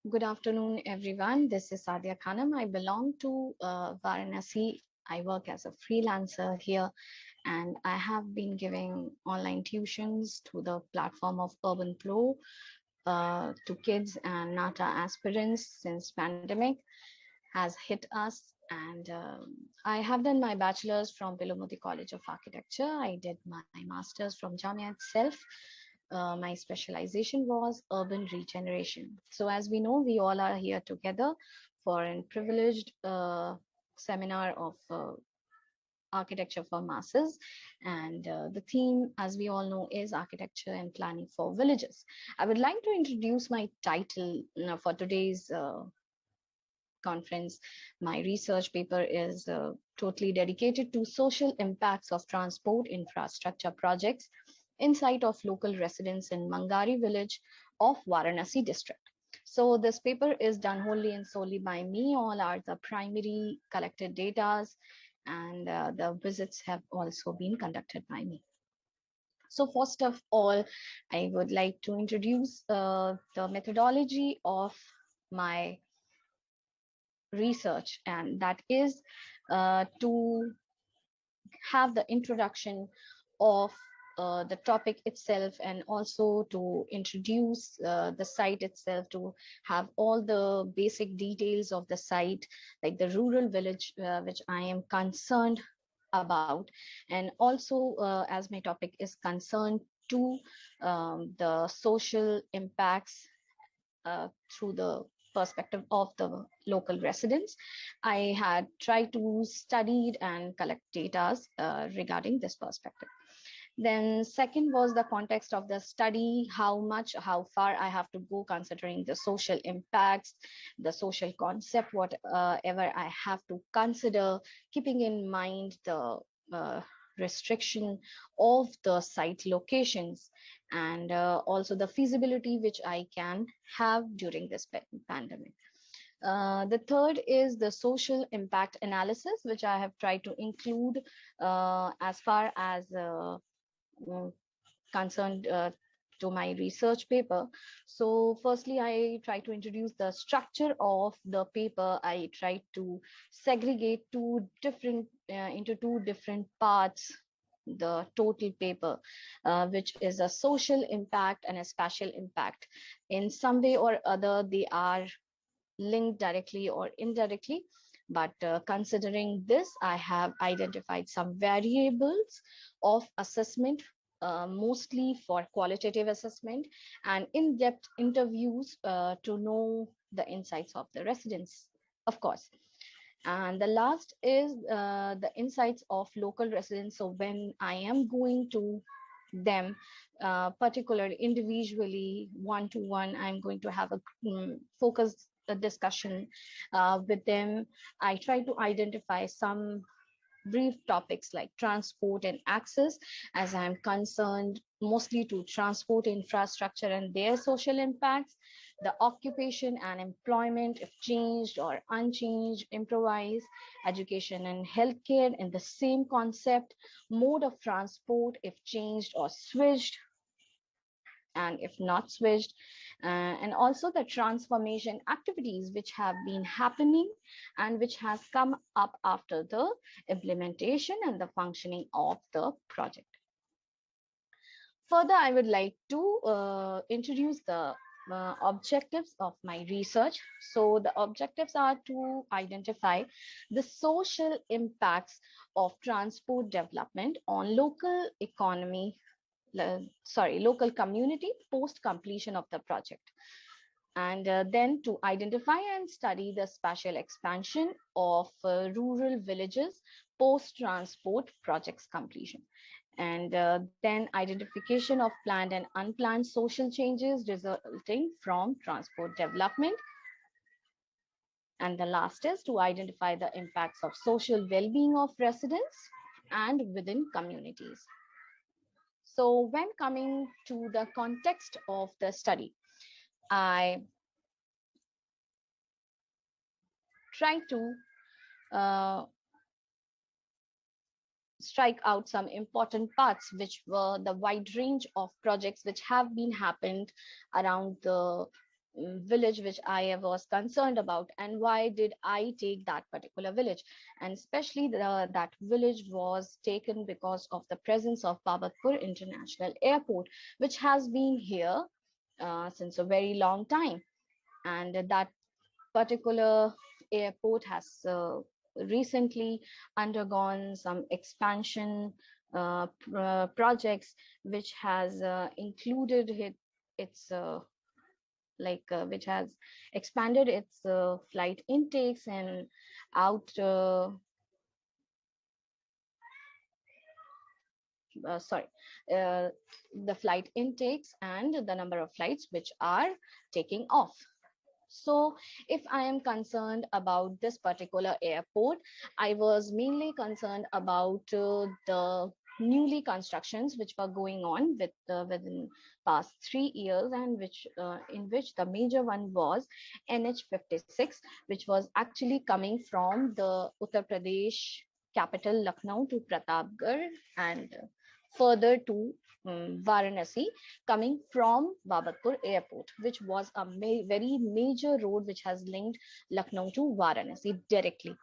Good afternoon, everyone. This is Sadia Khanam. I belong to Varanasi. I work as a freelancer here, and I have been giving online tuitions to the platform of Urban Pro to kids and NATA aspirants since pandemic has hit us. And I have done my bachelor's from Pilomoti College of Architecture. I did my master's from Jamia itself. My specialization was urban regeneration. So, as we know, we all are here together for a privileged seminar of architecture for masses. And the theme, as we all know, is architecture and planning for villages. I would like to introduce my title for today's conference. My research paper is totally dedicated to social impacts of transport infrastructure projects inside of local residents in Mangari Village of Varanasi district. So this paper is done wholly and solely by me. All are the primary collected data, and the visits have also been conducted by me. So first of all, I would like to introduce the methodology of my research, and that is to have the introduction of the topic itself, and also to introduce the site itself, to have all the basic details of the site, like the rural village which I am concerned about, and also as my topic is concerned to the social impacts through the perspective of the local residents. I had tried to study and collect data regarding this perspective. Then second was the context of the study, how far I have to go considering the social impacts, the social concept, whatever I have to consider, keeping in mind the restriction of the site locations, and also the feasibility which I can have during this pandemic. The third is the social impact analysis, which I have tried to include as far as mm, concerned to my research paper. So firstly, I try to introduce the structure of the paper. I try to segregate into two different parts the total paper, which is a social impact and a spatial impact. In some way or other, they are linked directly or indirectly. But considering this, I have identified some variables of assessment, mostly for qualitative assessment and in-depth interviews to know the insights of the residents, of course. And the last is the insights of local residents. So when I am going to them, particularly individually, one to one, I'm going to have a focused discussion with them. I try to identify some brief topics like transport and access, as I'm concerned mostly to transport infrastructure and their social impacts, the occupation and employment, if changed or unchanged, improvise, education and healthcare in the same concept, mode of transport, if changed or switched, and if not switched, and also the transformation activities which have been happening and which has come up after the implementation and the functioning of the project. Further, I would like to introduce the objectives of my research. So the objectives are to identify the social impacts of transport development on local economy, local community post completion of the project, and then to identify and study the spatial expansion of rural villages post transport projects completion, and then identification of planned and unplanned social changes resulting from transport development, and the last is to identify the impacts of social well-being of residents and within communities. So when coming to the context of the study, I try to uh, strike out some important parts, which were the wide range of projects which have been happened around the village which I was concerned about, and why did I take that particular village. And especially that village was taken because of the presence of Babatpur International Airport, which has been here since a very long time. And that particular airport has recently undergone some expansion projects, which has included its which has expanded its flight intakes and out sorry uh, the flight intakes and the number of flights which are taking off. So, if I am concerned about this particular airport, I was mainly concerned about the newly constructions which were going on within past 3 years, and which in which the major one was NH56, which was actually coming from the Uttar Pradesh capital Lucknow to Pratapgarh, and further to Varanasi, coming from Babatpur Airport, which was a very major road which has linked Lucknow to Varanasi directly.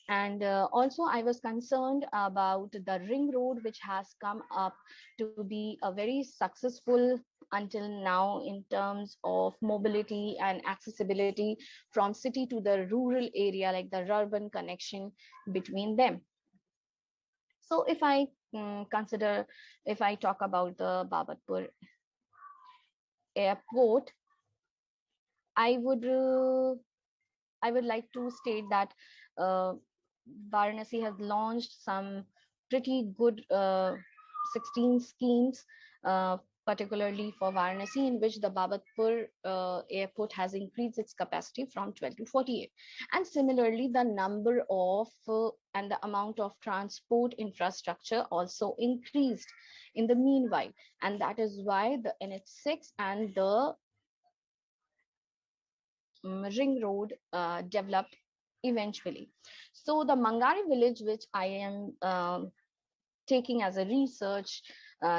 And also, I was concerned about the ring road, which has come up to be a very successful until now in terms of mobility and accessibility from city to the rural area, like the urban connection between them. So, if I consider, if I talk about the Babatpur airport, I would I would like to state that uh, Varanasi has launched some pretty good 16 schemes, uh, particularly for Varanasi, in which the Babatpur airport has increased its capacity from 12 to 48. And similarly, the number of and the amount of transport infrastructure also increased in the meanwhile. And that is why the NH6 and the ring road developed eventually. So the Mangari village, which I am taking as a research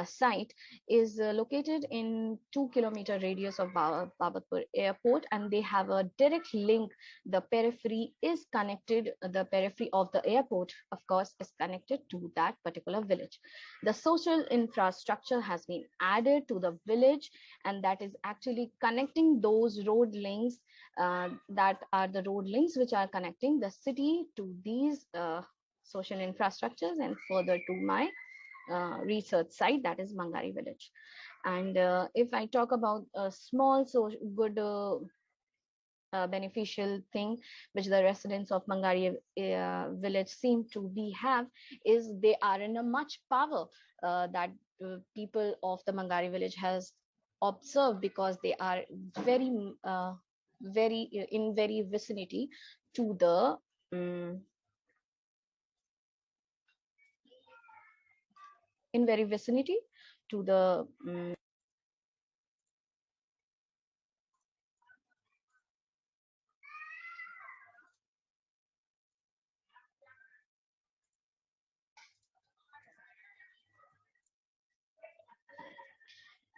site, is located in 2 kilometer radius of Babatpur airport, and they have a direct link. The periphery is connected, the periphery of the airport, of course, is connected to that particular village. The social infrastructure has been added to the village, and that is actually connecting those road links, that are the road links which are connecting the city to these social infrastructures, and further to my research site, that is Mangari Village. And if I talk about a small so good beneficial thing which the residents of Mangari village seem to be have, is they are in a much power that people of the Mangari village has observed, because they are very very in very vicinity to the um, in very vicinity to the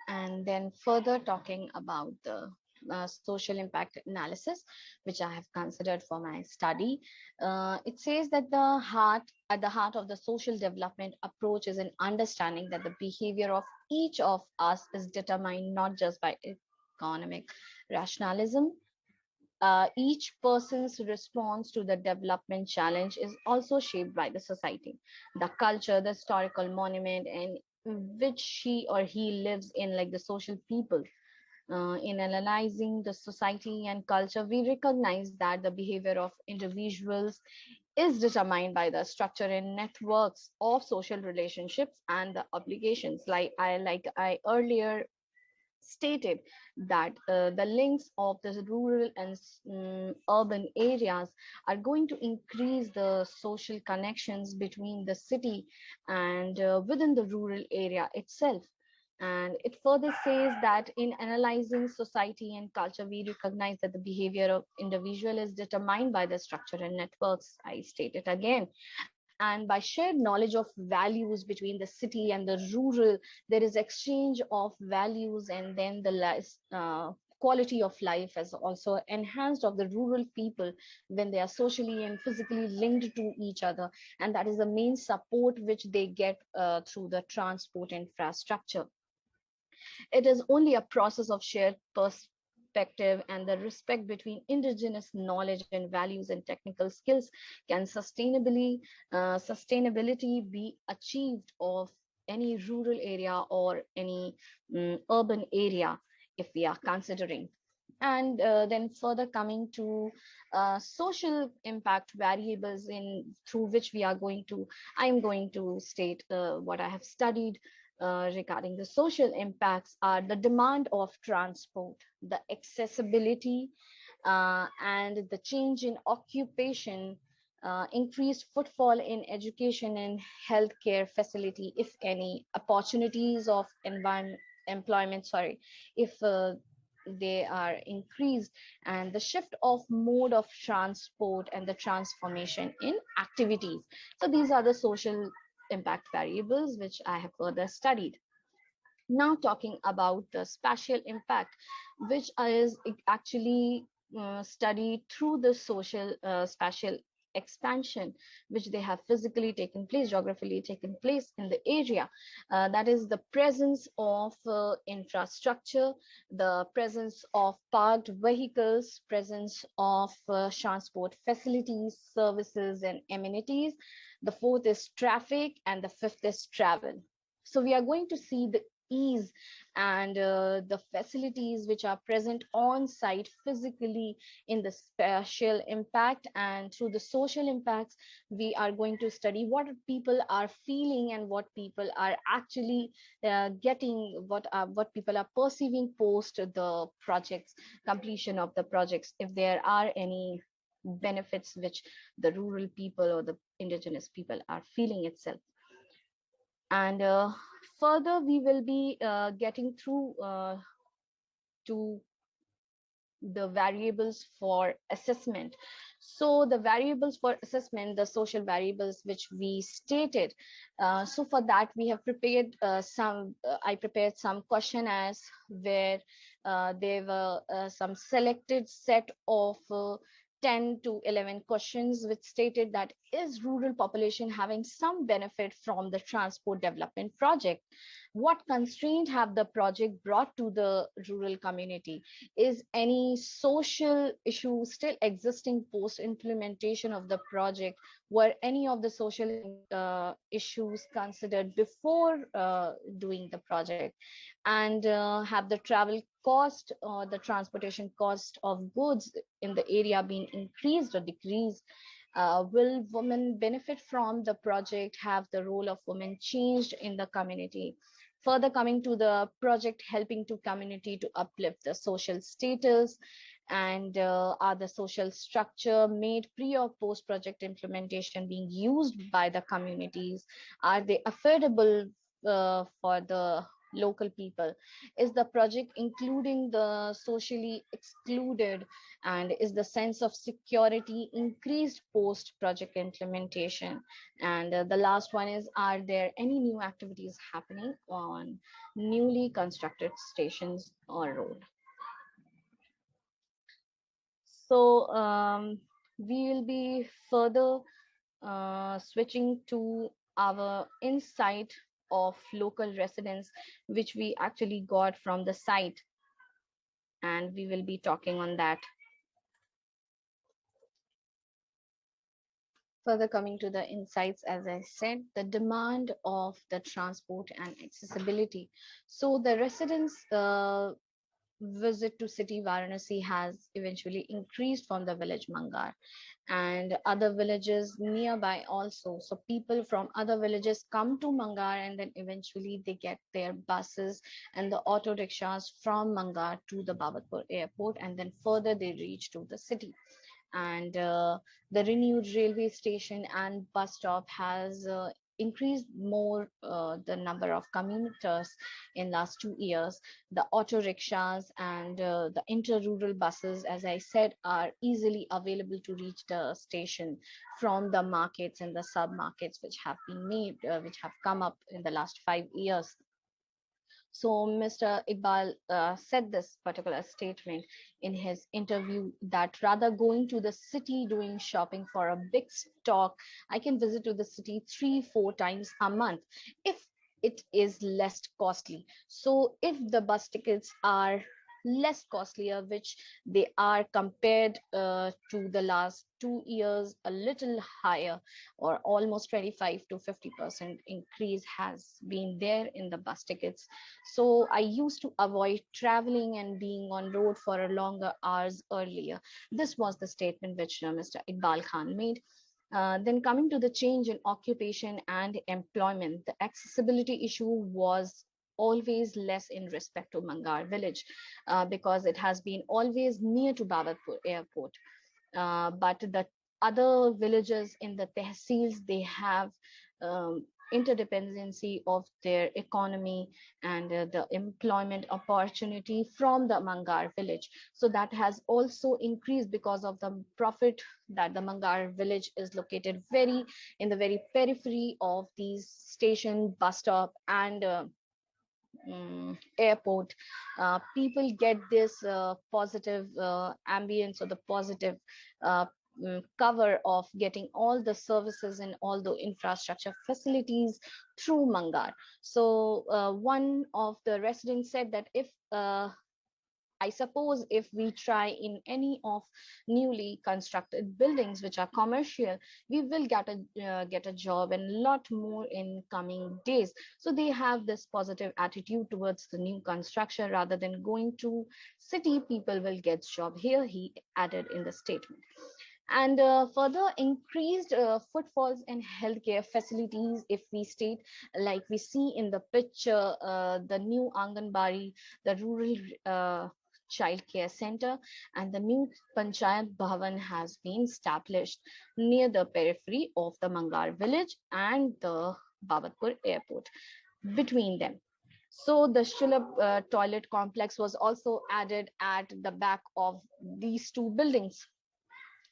and then further talking about the social impact analysis, which I have considered for my study. It says that at the heart of the social development approach is an understanding that the behavior of each of us is determined not just by economic rationalism. Each person's response to the development challenge is also shaped by the society, the culture, the historical monument, and which she or he lives in, like the social people. In analyzing the society and culture, we recognize that the behavior of individuals is determined by the structure and networks of social relationships and the obligations. Like I earlier stated, that the links of the rural and urban areas are going to increase the social connections between the city and within the rural area itself. And it further says that in analyzing society and culture, we recognize that the behavior of individual is determined by the structure and networks. I state it again. And by shared knowledge of values between the city and the rural, there is exchange of values, and then the quality of life is also enhanced of the rural people when they are socially and physically linked to each other, and that is the main support which they get through the transport infrastructure. It is only a process of shared perspective and the respect between indigenous knowledge and values and technical skills can sustainability be achieved of any rural area or any urban area, if we are considering. And then further coming to social impact variables in through which we are going to, I am going to state what I have studied regarding the social impacts are the demand of transport, the accessibility, and the change in occupation, increased footfall in education and healthcare facility, if any, opportunities of employment, sorry, if they are increased, and the shift of mode of transport and the transformation in activities. So these are the social impact variables which I have further studied. Now talking about the spatial impact, which is actually studied through the social spatial expansion which they have physically taken place, geographically taken place in the area. That is the presence of infrastructure, the presence of parked vehicles, presence of transport facilities, services and amenities. The fourth is traffic, and the fifth is travel. So we are going to see the ease and the facilities which are present on site physically in the spatial impact, and through the social impacts we are going to study what people are feeling and what people are actually getting, what people are perceiving post the projects, completion of the projects, if there are any benefits which the rural people or the indigenous people are feeling itself. And further we will be getting through to the variables for assessment. So the variables for assessment, the social variables which we stated, so for that we have prepared I prepared some questionnaires where there were some selected set of 10 to 11 questions which stated that is rural population having some benefit from the transport development project? What constraint have the project brought to the rural community? Is any social issue still existing post implementation of the project? Were any of the social issues considered before doing the project? And have the travel cost or the transportation cost of goods in the area been increased or decreased? Will women benefit from the project? Have the role of women changed in the community? Further coming to the project helping to community to uplift the social status, and are the social structure made pre or post project implementation being used by the communities? Are they affordable for the local people? Is the project including the socially excluded? And is the sense of security increased post project implementation? And the last one is, are there any new activities happening on newly constructed stations or road? So we will be further switching to our insight of local residents, which we actually got from the site, and we will be talking on that. Further coming to the insights, as I said, the demand of the transport and accessibility. So the residents visit to city Varanasi has eventually increased from the village Mangar and other villages nearby also. So people from other villages come to Mangar, and then eventually they get their buses and the auto rickshaws from Mangar to the Babatpur airport, and then further they reach to the city. And the renewed railway station and bus stop has increased more the number of commuters in last 2 years. The auto rickshaws and the inter-rural buses, as I said, are easily available to reach the station from the markets and the sub markets which have been made, which have come up in the last 5 years. So Mr. Iqbal said this particular statement in his interview, that rather going to the city doing shopping for a big stock, I can visit to the city 3-4 times a month if it is less costly. So if the bus tickets are less costlier, which they are compared to the last 2 years, a little higher, or almost 25 to 50% increase has been there in the bus tickets. So I used to avoid traveling and being on road for a longer hours earlier. This was the statement which Mr. Iqbal Khan made. Then coming to the change in occupation and employment, the accessibility issue was always less in respect to Mangar village, because it has been always near to Babatpur airport. But the other villages in the tehsils, they have interdependency of their economy and the employment opportunity from the Mangar village. So that has also increased because of the profit, that the Mangar village is located very in the very periphery of these station, bus stop, and airport. People get this positive ambience, or the positive uh, cover of getting all the services and all the infrastructure facilities through Mangar. So one of the residents said that if I suppose if we try in any of newly constructed buildings which are commercial, we will get a job and a lot more in coming days. So they have this positive attitude towards the new construction rather than going to city. People will get job here, he added in the statement. And further increased footfalls in healthcare facilities, if we state, like we see in the picture, the new Anganbari, the rural child care center, and the new Panchayat Bhavan has been established near the periphery of the Mangar village and the Babatpur airport, between them. So the Shulab toilet complex was also added at the back of these two buildings.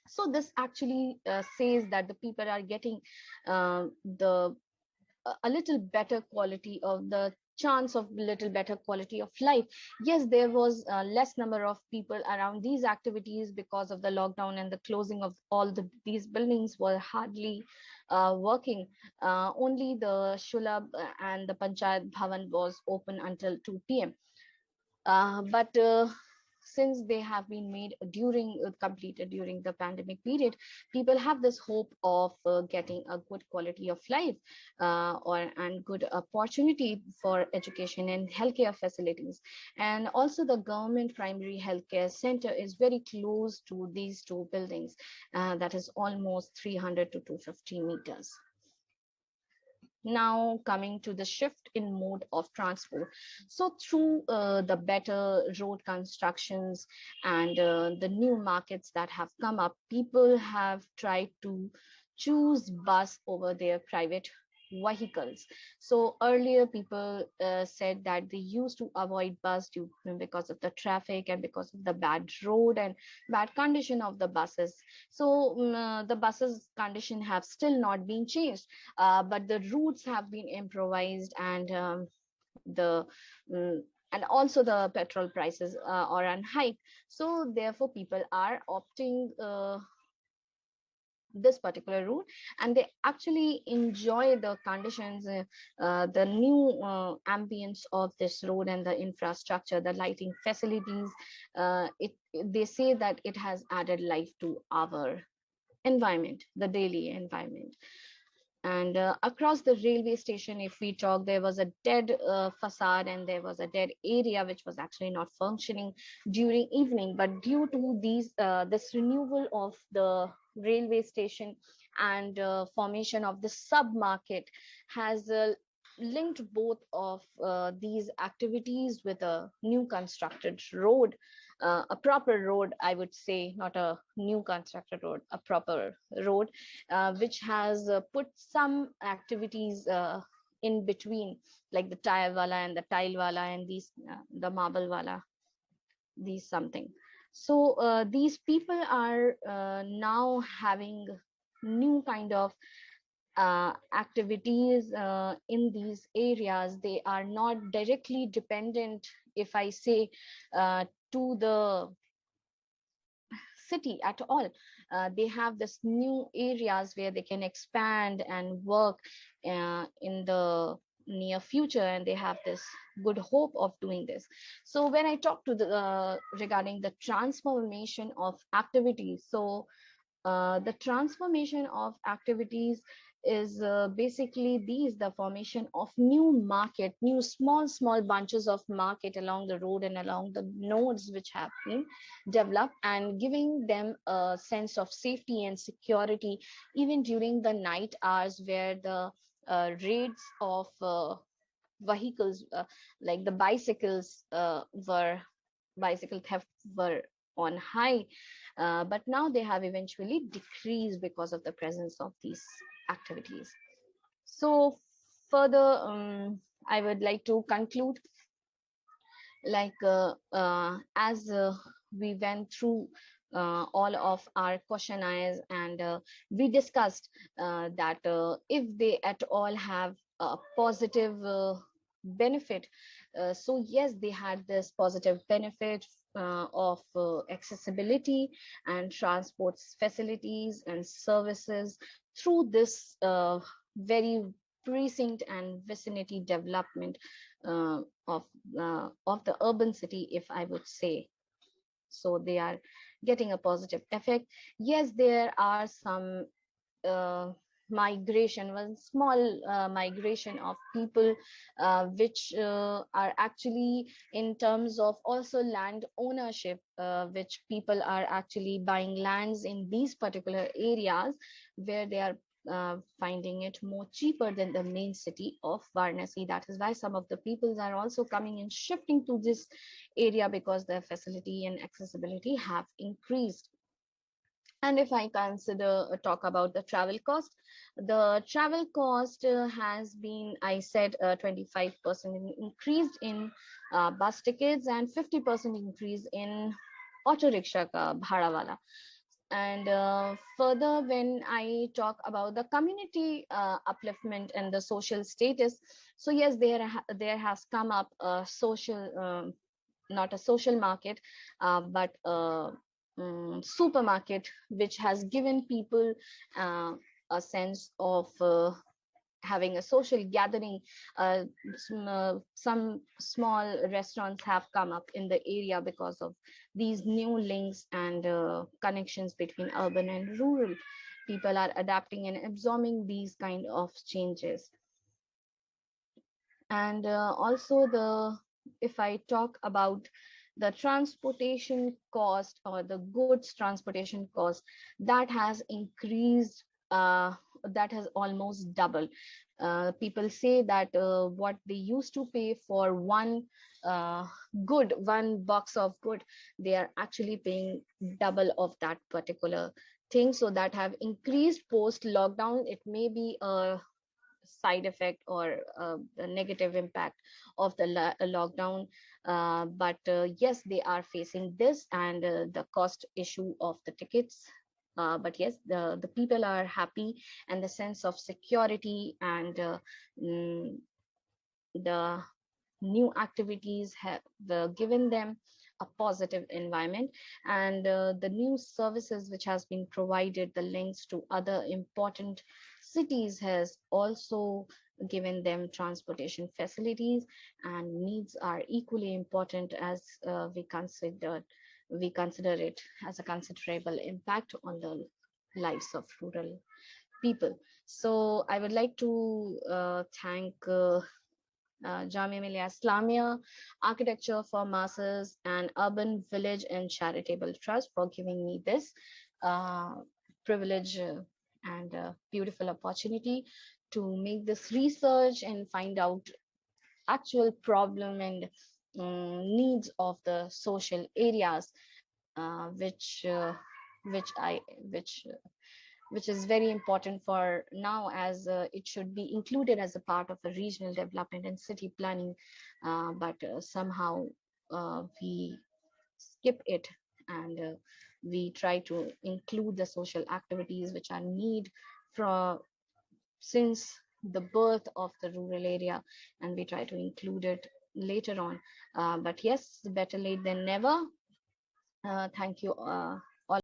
So this actually says that the people are getting the a little better quality of the chance of little better quality of life. Yes, there was a less number of people around these activities because of the lockdown and the closing of all these buildings were hardly working. Only the Shulab and the Panchayat Bhavan was open until 2 p.m. But since they have been made during completed during the pandemic period, people have this hope of getting a good quality of life, or and good opportunity for education and healthcare facilities. And also the government primary healthcare center is very close to these two buildings, that is almost 300 to 250 meters. Now coming to the shift in mode of transport. So through the better road constructions and the new markets that have come up, people have tried to choose bus over their private vehicles. So earlier people said that they used to avoid bus because of the traffic and because of the bad road and bad condition of the buses. So the buses condition have still not been changed, but the routes have been improvised, and the um, and also the petrol prices are on hike. So therefore people are opting this particular route, and they actually enjoy the conditions, the new ambience of this road and the infrastructure, the lighting facilities. They say that it has added life to our environment, the daily environment. And across the railway station, if we talk, there was a dead facade and there was a dead area which was actually not functioning during evening. But due to this renewal of the railway station and formation of the sub market has linked both of these activities with a new constructed road, a proper road, I would say, not a new constructed road, a proper road, which has put some activities in between, like the tire wala and the tile wala and these the marble wala, these something. So these people are now having new kind of activities in these areas, they are not directly dependent, if I say, to the city at all. They have this new areas where they can expand and work in the near future, and they have this good hope of doing this. So when I talk to the regarding the transformation of activities, so the transformation of activities is basically these: the formation of new market, new small bunches of market along the road and along the nodes which have been developed, and giving them a sense of safety and security even during the night hours, where the raids of vehicles, like the bicycles, were bicycle theft were on high, but now they have eventually decreased because of the presence of these activities. So further, I would like to conclude, like as we went through all of our questionnaires, and we discussed that if they at all have a positive benefit, so yes, they had this positive benefit of accessibility and transport facilities and services through this very precinct and vicinity development uh, of of the urban city, if I would say. So they are getting a positive effect. Yes, there are some uh, migration, one small migration of people, which are actually in terms of also land ownership, which people are actually buying lands in these particular areas where they are finding it more cheaper than the main city of Varanasi. That is why some of the peoples are also coming and shifting to this area, because the facility and accessibility have increased. And if I consider talk about the travel cost has been, I said, 25% increased in bus tickets and 50% increase in auto rickshaw ka bhada wala. And further, when I talk about the community upliftment and the social status, so yes, there has come up a social, not a social market, but supermarket, which has given people uh, a sense of having a social gathering. Some small restaurants have come up in the area because of these new links and connections between urban and rural. People are adapting and absorbing these kind of changes. And also, the if I talk about the transportation cost, or the goods transportation cost, that has increased, that has almost doubled. People say that what they used to pay for uh, one box of good, they are actually paying double of that particular thing. So that have increased post lockdown. It may be a side effect or the negative impact of the lockdown, but yes, they are facing this, and the cost issue of the tickets. But yes, the people are happy, and the sense of security and mm, the new activities have given them a positive environment. And the new services which has been provided, the links to other important cities, has also given them transportation facilities, and needs are equally important, as we consider it as a considerable impact on the lives of rural people. So I would like to thank Jamia Millia Islamia Architecture for Masses and Urban Village and Charitable Trust for giving me this uh, privilege and beautiful opportunity to make this research and find out actual problem and needs of the social areas, uh, which uh, which I which is very important for now, as it should be included as a part of the regional development and city planning, but somehow we skip it, and we try to include the social activities which are need from since the birth of the rural area, and we try to include it later on. But yes, better late than never. Thank you